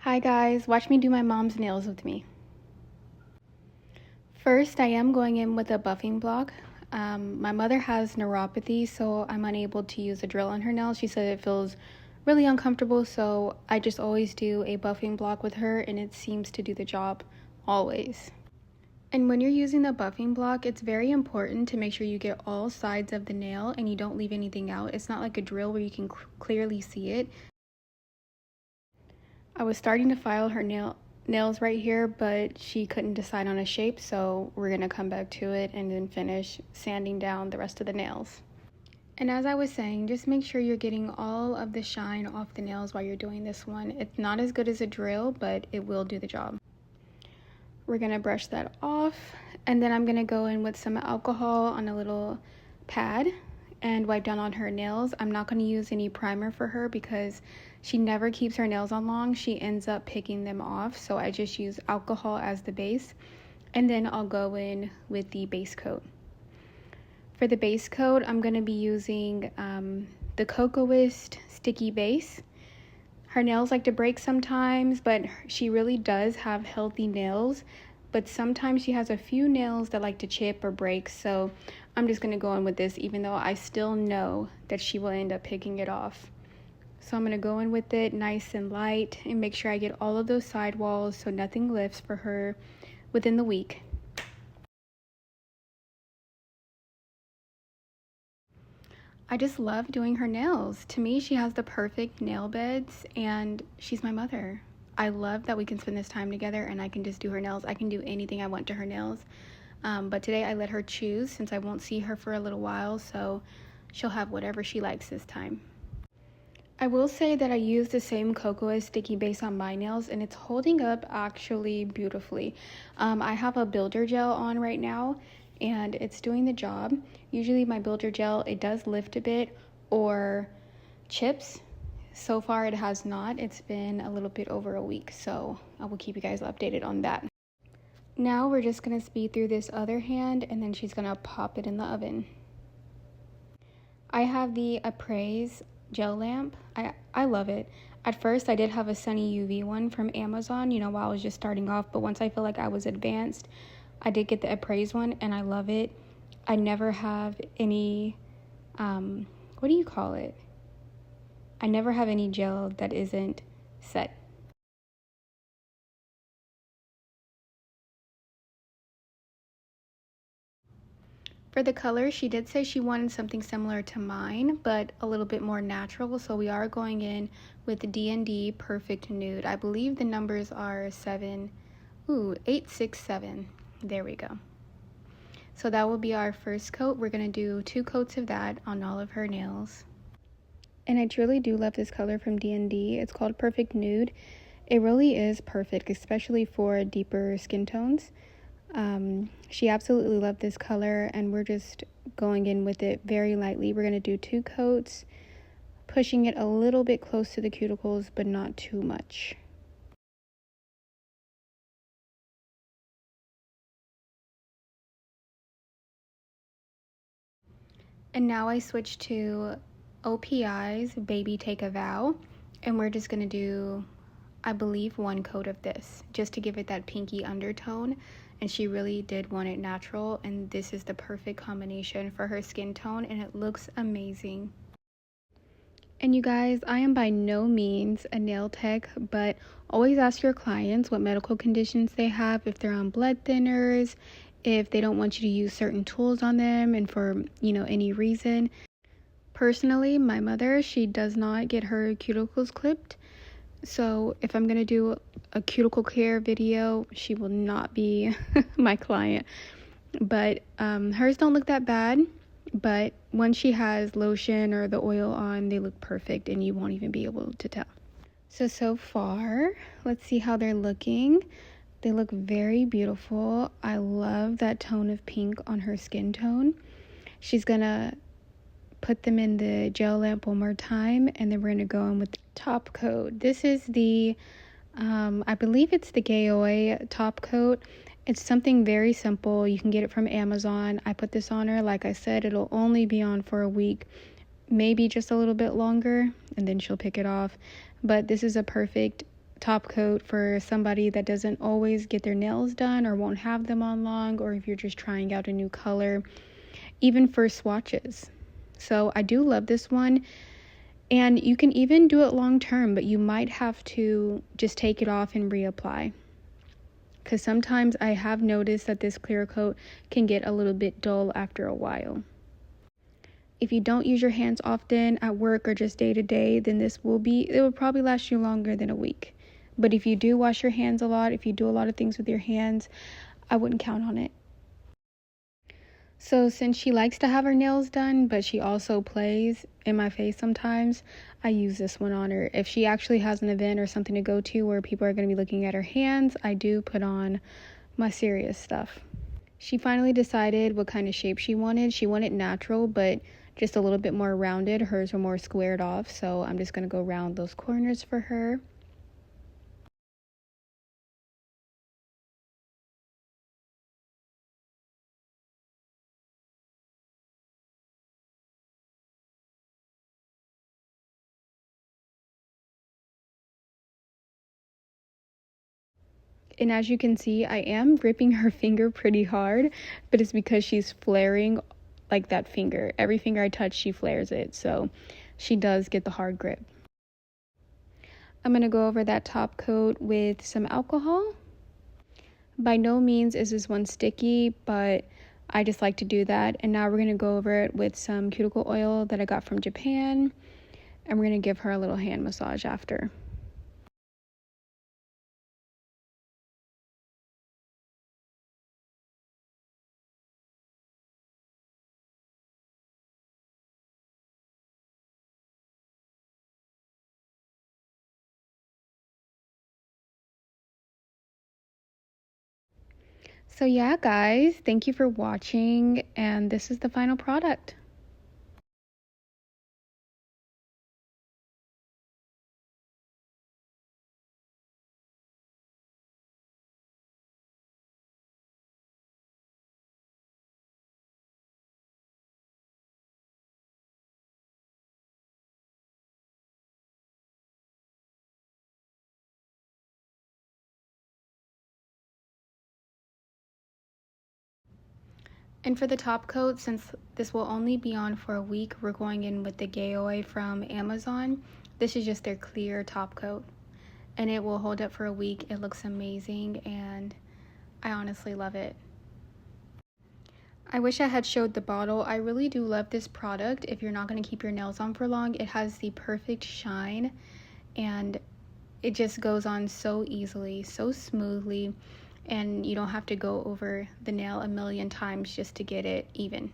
Hi guys, watch me do my mom's nails with me. First, I am going in with a buffing block. My mother has neuropathy, so I'm unable to use a drill on her nails. She said it feels really uncomfortable, so I just always do a buffing block with her, and it seems to do the job always. And when you're using the buffing block, it's very important to make sure you get all sides of the nail and you don't leave anything out. It's not like a drill where you can clearly see it. I was starting to file her nails right here, but she couldn't decide on a shape, so we're gonna come back to it and then finish sanding down the rest of the nails. And as I was saying, just make sure you're getting all of the shine off the nails while you're doing this one. It's not as good as a drill, but it will do the job. We're gonna brush that off, and then I'm gonna go in with some alcohol on a little pad and wipe down on her nails. I'm not going to use any primer for her because she never keeps her nails on long. She ends up picking them off, so I just use alcohol as the base, and then I'll go in with the base coat. For the base coat, I'm going to be using the Cocoist Sticky Base. Her nails like to break sometimes, but she really does have healthy nails. But sometimes she has a few nails that like to chip or break, so I'm just going to go in with this, even though I still know that she will end up picking it off. So I'm going to go in with it nice and light and make sure I get all of those sidewalls so nothing lifts for her within the week. I just love doing her nails. To me, she has the perfect nail beds, and she's my mother. I love that we can spend this time together and I can just do her nails. I can do anything I want to her nails. But today I let her choose since I won't see her for a little while, so she'll have whatever she likes this time. I will say that I use the same Cocoa Sticky Base on my nails, and it's holding up actually beautifully. I have a builder gel on right now, and it's doing the job. Usually my builder gel, it does lift a bit or chips. So far it has not. It's been a little bit over a week, so I will keep you guys updated on that. Now we're just going to speed through this other hand, and then she's going to pop it in the oven. I have the Appraise gel lamp. I love it. At first I did have a Sunny UV one from Amazon, while I was just starting off, but once I feel like I was advanced, I did get the Appraise one, and I love it. I never have any, what do you call it? I never have any gel that isn't set. For the color, she did say she wanted something similar to mine, but a little bit more natural, so we are going in with the D&D Perfect Nude. I believe the numbers are 867. There we go. So that will be our first coat. We're going to do 2 coats of that on all of her nails. And I truly do love this color from D&D. It's called Perfect Nude. It really is perfect, especially for deeper skin tones. She absolutely loved this color, and we're just going in with it very lightly. We're going to do 2 coats, pushing it a little bit close to the cuticles, but not too much. And now I switch to OPI's Baby Take a Vow, and we're just going to do, I believe, 1 coat of this just to give it that pinky undertone. And she really did want it natural, and this is the perfect combination for her skin tone, and it looks amazing. And you guys, I am by no means a nail tech, but always ask your clients what medical conditions they have, if they're on blood thinners, if they don't want you to use certain tools on them, and for any reason. Personally, my mother, she does not get her cuticles clipped, so if I'm gonna do a cuticle care video, she will not be my client. But hers don't look that bad, but once she has lotion or the oil on, they look perfect, and you won't even be able to tell. So far, let's see how they're looking. They look very beautiful. I love that tone of pink on her skin tone. She's gonna put them in the gel lamp one more time, and then we're gonna go in with the top coat. This is the I believe it's the Gaoi top coat. It's something very simple. You can get it from Amazon. I put this on her. Like I said, it'll only be on for a week, maybe just a little bit longer, and then she'll pick it off. But this is a perfect top coat for somebody that doesn't always get their nails done or won't have them on long, or if you're just trying out a new color, even for swatches. So I do love this one, and you can even do it long term, but you might have to just take it off and reapply, because sometimes I have noticed that this clear coat can get a little bit dull after a while. If you don't use your hands often at work or just day to day, then it will probably last you longer than a week. But if you do wash your hands a lot, if you do a lot of things with your hands, I wouldn't count on it. So since she likes to have her nails done, but she also plays in my face sometimes, I use this one on her. If she actually has an event or something to go to where people are going to be looking at her hands, I do put on my serious stuff. She finally decided what kind of shape she wanted. She wanted natural, but just a little bit more rounded. Hers were more squared off, so I'm just going to go round those corners for her. And as you can see, I am gripping her finger pretty hard, but it's because she's flaring like that finger. Every finger I touch, she flares it, so she does get the hard grip. I'm going to go over that top coat with some alcohol. By no means is this one sticky, but I just like to do that. And now we're going to go over it with some cuticle oil that I got from Japan, and we're going to give her a little hand massage after. So yeah, guys, thank you for watching, and this is the final product. And for the top coat, since this will only be on for a week, we're going in with the Gaoi from Amazon. This is just their clear top coat, and it will hold up for a week. It looks amazing, and I honestly love it. I wish I had showed the bottle. I really do love this product. If you're not going to keep your nails on for long, it has the perfect shine, and it just goes on so easily, so smoothly, and you don't have to go over the nail a million times just to get it even.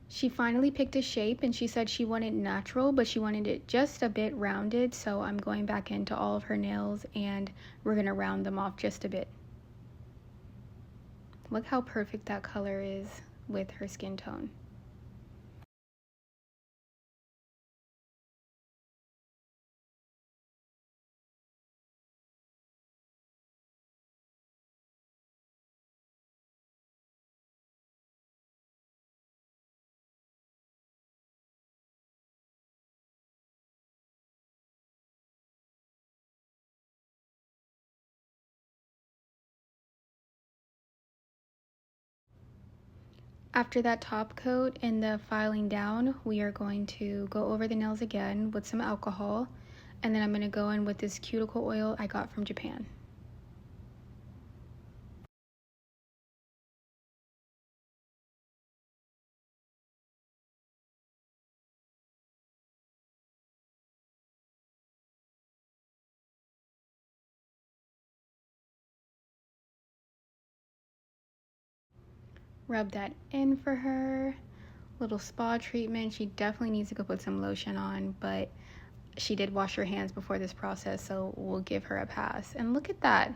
She finally picked a shape, and she said she wanted natural, but she wanted it just a bit rounded, so I'm going back into all of her nails and we're going to round them off just a bit. Look how perfect that color is with her skin tone. After that top coat and the filing down, we are going to go over the nails again with some alcohol, and then I'm going to go in with this cuticle oil I got from Japan. Rub that in for her. Little spa treatment. She definitely needs to go put some lotion on, but she did wash her hands before this process, so we'll give her a pass. And look at that.